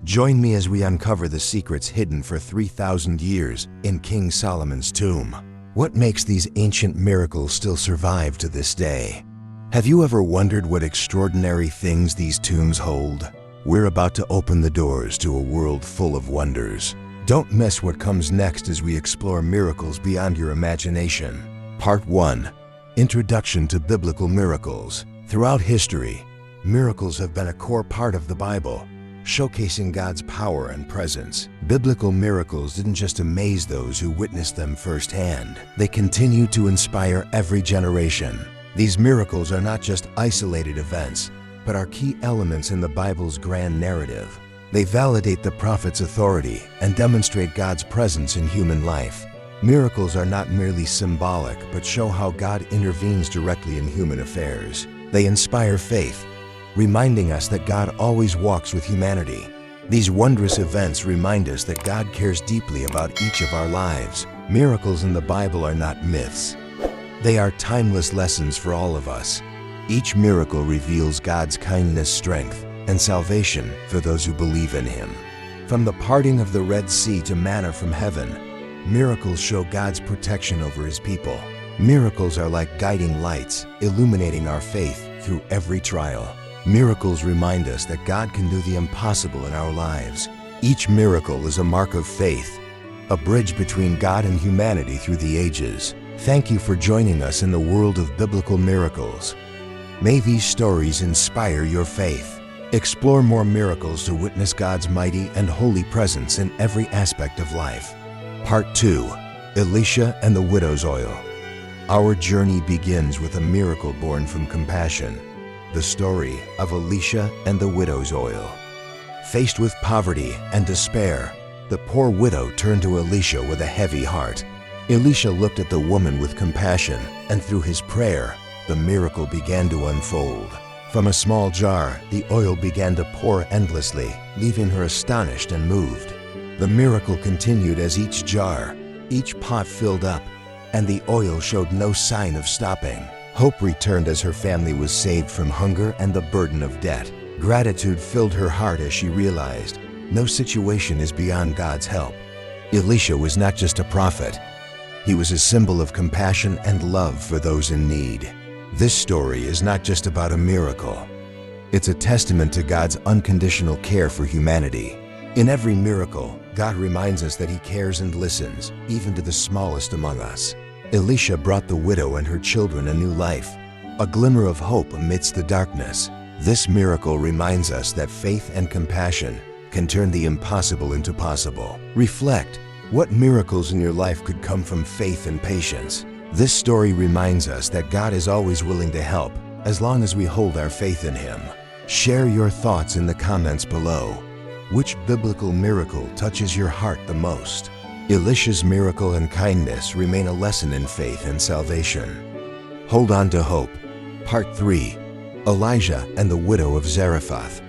Join me as we uncover the secrets hidden for 3,000 years in King Solomon's tomb. What makes these ancient miracles still survive to this day? Have you ever wondered what extraordinary things these tombs hold? We're about to open the doors to a world full of wonders. Don't miss what comes next as we explore miracles beyond your imagination. Part 1. Introduction to Biblical Miracles. Throughout history, miracles have been a core part of the Bible, showcasing God's power and presence. Biblical miracles didn't just amaze those who witnessed them firsthand. They continue to inspire every generation. These miracles are not just isolated events, but are key elements in the Bible's grand narrative. They validate the prophet's authority and demonstrate God's presence in human life. Miracles are not merely symbolic, but show how God intervenes directly in human affairs. They inspire faith, reminding us that God always walks with humanity. These wondrous events remind us that God cares deeply about each of our lives. Miracles in the Bible are not myths. They are timeless lessons for all of us. Each miracle reveals God's kindness, strength, and salvation for those who believe in Him. From the parting of the Red Sea to manna from heaven, miracles show God's protection over His people. Miracles are like guiding lights, illuminating our faith through every trial. Miracles remind us that God can do the impossible in our lives. Each miracle is a mark of faith, a bridge between God and humanity through the ages. Thank you for joining us in the world of biblical miracles. May these stories inspire your faith. Explore more miracles to witness God's mighty and holy presence in every aspect of life. Part 2. Elisha and the Widow's Oil. Our journey begins with a miracle born from compassion. The story of Elisha and the widow's oil. Faced with poverty and despair, the poor widow turned to Elisha with a heavy heart. Elisha looked at the woman with compassion, and through his prayer, the miracle began to unfold. From a small jar, the oil began to pour endlessly, leaving her astonished and moved. The miracle continued as each jar, each pot filled up, and the oil showed no sign of stopping. Hope returned as her family was saved from hunger and the burden of debt. Gratitude filled her heart as she realized no situation is beyond God's help. Elisha was not just a prophet. He was a symbol of compassion and love for those in need. This story is not just about a miracle. It's a testament to God's unconditional care for humanity. In every miracle, God reminds us that He cares and listens, even to the smallest among us. Elisha brought the widow and her children a new life, a glimmer of hope amidst the darkness. This miracle reminds us that faith and compassion can turn the impossible into possible. Reflect. What miracles in your life could come from faith and patience? This story reminds us that God is always willing to help, as long as we hold our faith in Him. Share your thoughts in the comments below. Which biblical miracle touches your heart the most? Elisha's miracle and kindness remain a lesson in faith and salvation. Hold on to hope. Part 3. Elijah and the Widow of Zarephath.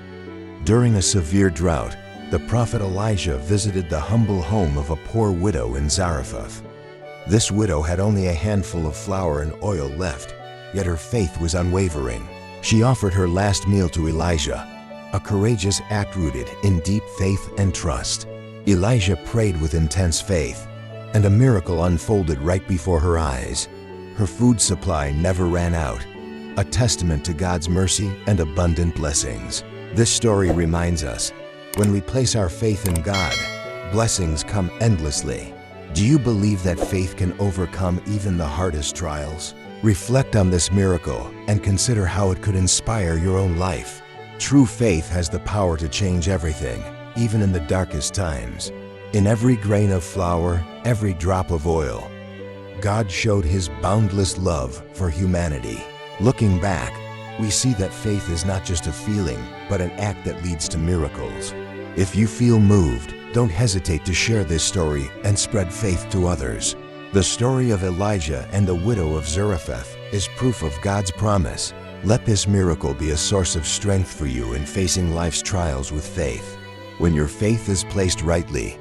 During a severe drought, the prophet Elijah visited the humble home of a poor widow in Zarephath. This widow had only a handful of flour and oil left, yet her faith was unwavering. She offered her last meal to Elijah, a courageous act rooted in deep faith and trust. Elijah prayed with intense faith, and a miracle unfolded right before her eyes. Her food supply never ran out, a testament to God's mercy and abundant blessings. This story reminds us, when we place our faith in God, blessings come endlessly. Do you believe that faith can overcome even the hardest trials? Reflect on this miracle and consider how it could inspire your own life. True faith has the power to change everything, even in the darkest times. In every grain of flour, every drop of oil, God showed His boundless love for humanity. Looking back, we see that faith is not just a feeling, but an act that leads to miracles. If you feel moved, don't hesitate to share this story and spread faith to others. The story of Elijah and the widow of Zarephath is proof of God's promise. Let this miracle be a source of strength for you in facing life's trials with faith. When your faith is placed rightly,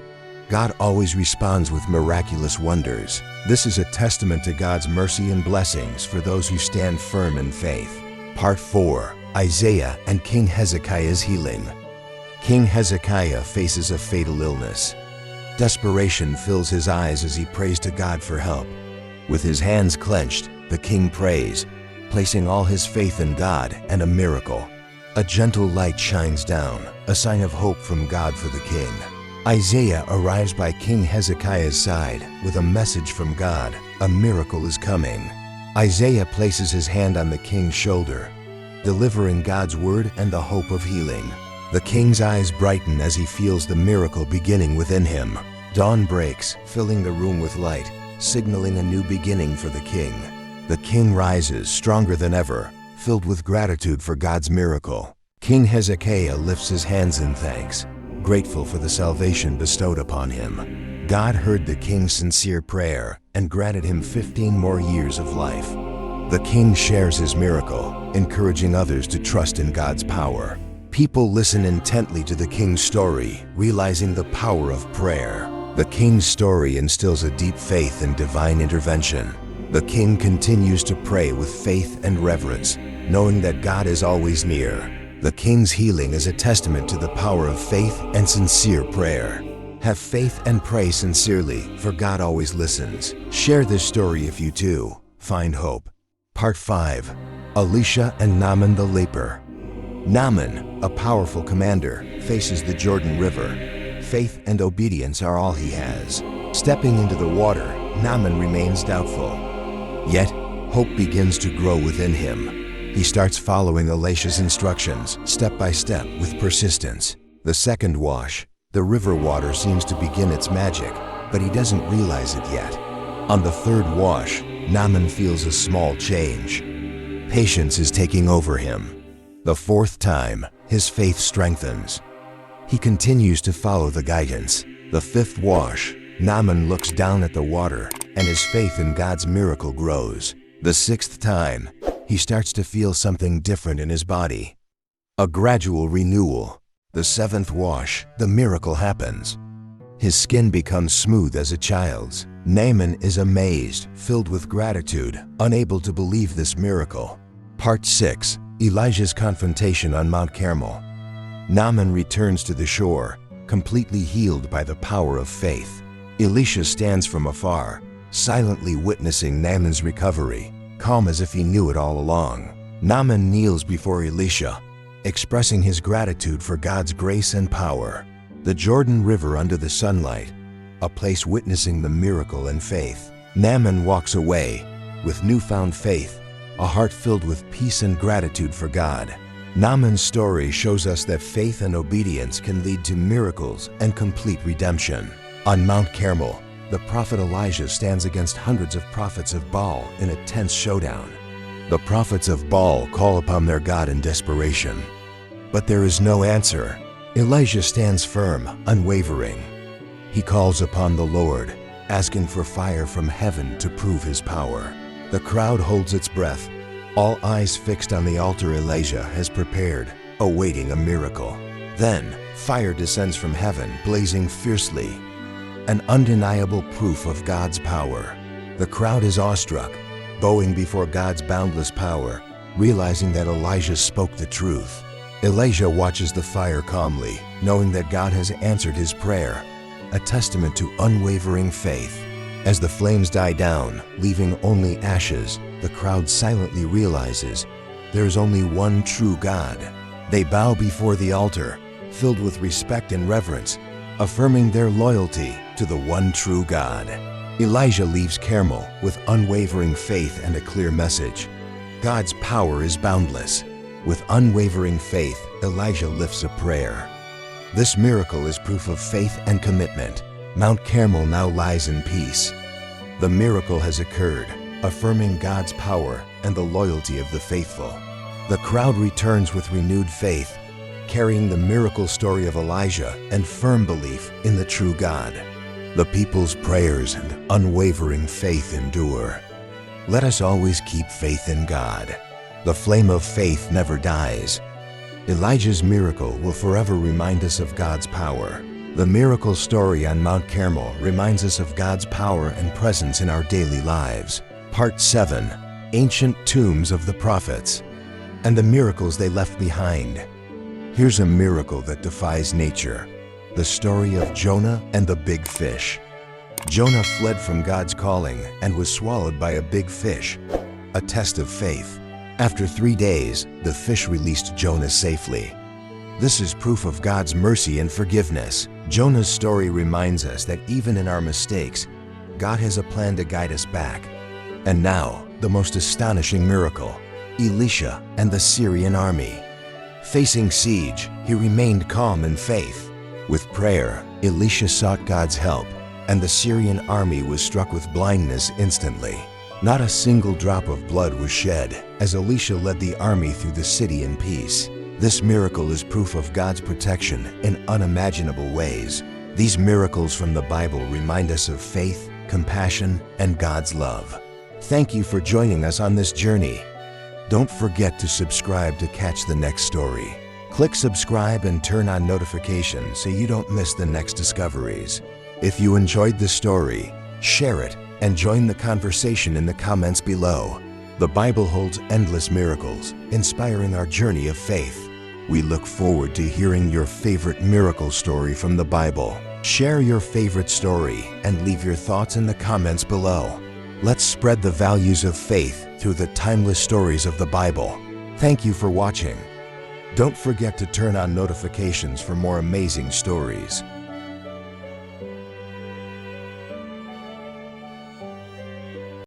God always responds with miraculous wonders. This is a testament to God's mercy and blessings for those who stand firm in faith. Part 4. Isaiah and King Hezekiah's Healing. King Hezekiah faces a fatal illness. Desperation fills his eyes as he prays to God for help. With his hands clenched, the king prays, placing all his faith in God and a miracle. A gentle light shines down, a sign of hope from God for the king. Isaiah arrives by King Hezekiah's side with a message from God. A miracle is coming. Isaiah places his hand on the king's shoulder, delivering God's word and the hope of healing. The king's eyes brighten as he feels the miracle beginning within him. Dawn breaks, filling the room with light, signaling a new beginning for the king. The king rises, stronger than ever, filled with gratitude for God's miracle. King Hezekiah lifts his hands in thanks, grateful for the salvation bestowed upon him. God heard the king's sincere prayer and granted him 15 more years of life. The king shares his miracle, encouraging others to trust in God's power. People listen intently to the king's story, realizing the power of prayer. The king's story instills a deep faith in divine intervention. The king continues to pray with faith and reverence, knowing that God is always near. The king's healing is a testament to the power of faith and sincere prayer. Have faith and pray sincerely, for God always listens. Share this story if you too find hope. Part 5. Elisha and Naaman the leper. Naaman, a powerful commander, faces the Jordan River. Faith and obedience are all he has. Stepping into the water, Naaman remains doubtful. Yet, hope begins to grow within him. He starts following Elisha's instructions, step by step, with persistence. The second wash, the river water seems to begin its magic, but he doesn't realize it yet. On the third wash, Naaman feels a small change. Patience is taking over him. The fourth time, his faith strengthens. He continues to follow the guidance. The fifth wash, Naaman looks down at the water, and his faith in God's miracle grows. The sixth time, he starts to feel something different in his body. A gradual renewal. The seventh wash, the miracle happens. His skin becomes smooth as a child's. Naaman is amazed, filled with gratitude, unable to believe this miracle. Part 6. Elijah's confrontation on Mount Carmel. Naaman returns to the shore, completely healed by the power of faith. Elisha stands from afar, silently witnessing Naaman's recovery, calm as if he knew it all along. Naaman kneels before Elisha, expressing his gratitude for God's grace and power. The Jordan River under the sunlight, a place witnessing the miracle and faith. Naaman walks away with newfound faith, a heart filled with peace and gratitude for God. Naaman's story shows us that faith and obedience can lead to miracles and complete redemption. On Mount Carmel, the prophet Elijah stands against hundreds of prophets of Baal in a tense showdown. The prophets of Baal call upon their God in desperation, but there is no answer. Elijah stands firm, unwavering. He calls upon the Lord, asking for fire from heaven to prove his power. The crowd holds its breath, all eyes fixed on the altar Elijah has prepared, awaiting a miracle. Then, fire descends from heaven, blazing fiercely, an undeniable proof of God's power. The crowd is awestruck, bowing before God's boundless power, realizing that Elijah spoke the truth. Elijah watches the fire calmly, knowing that God has answered his prayer, a testament to unwavering faith. As the flames die down, leaving only ashes, the crowd silently realizes there is only one true God. They bow before the altar, filled with respect and reverence, affirming their loyalty to the one true God. Elijah leaves Carmel with unwavering faith and a clear message. God's power is boundless. With unwavering faith, Elijah lifts a prayer. This miracle is proof of faith and commitment. Mount Carmel now lies in peace. The miracle has occurred, affirming God's power and the loyalty of the faithful. The crowd returns with renewed faith, carrying the miracle story of Elijah and firm belief in the true God. The people's prayers and unwavering faith endure. Let us always keep faith in God. The flame of faith never dies. Elijah's miracle will forever remind us of God's power. The miracle story on Mount Carmel reminds us of God's power and presence in our daily lives. Part 7. Ancient Tombs of the Prophets and the Miracles They Left Behind. Here's a miracle that defies nature. The story of Jonah and the big fish. Jonah fled from God's calling and was swallowed by a big fish, a test of faith. After 3 days, the fish released Jonah safely. This is proof of God's mercy and forgiveness. Jonah's story reminds us that even in our mistakes, God has a plan to guide us back. And now, the most astonishing miracle, Elisha and the Syrian army. Facing siege, he remained calm in faith. With prayer, Elisha sought God's help, and the Syrian army was struck with blindness instantly. Not a single drop of blood was shed as Elisha led the army through the city in peace. This miracle is proof of God's protection in unimaginable ways. These miracles from the Bible remind us of faith, compassion, and God's love. Thank you for joining us on this journey. Don't forget to subscribe to catch the next story. Click subscribe and turn on notifications so you don't miss the next discoveries. If you enjoyed this story, share it and join the conversation in the comments below. The Bible holds endless miracles, inspiring our journey of faith. We look forward to hearing your favorite miracle story from the Bible. Share your favorite story and leave your thoughts in the comments below. Let's spread the values of faith through the timeless stories of the Bible. Thank you for watching. Don't forget to turn on notifications for more amazing stories.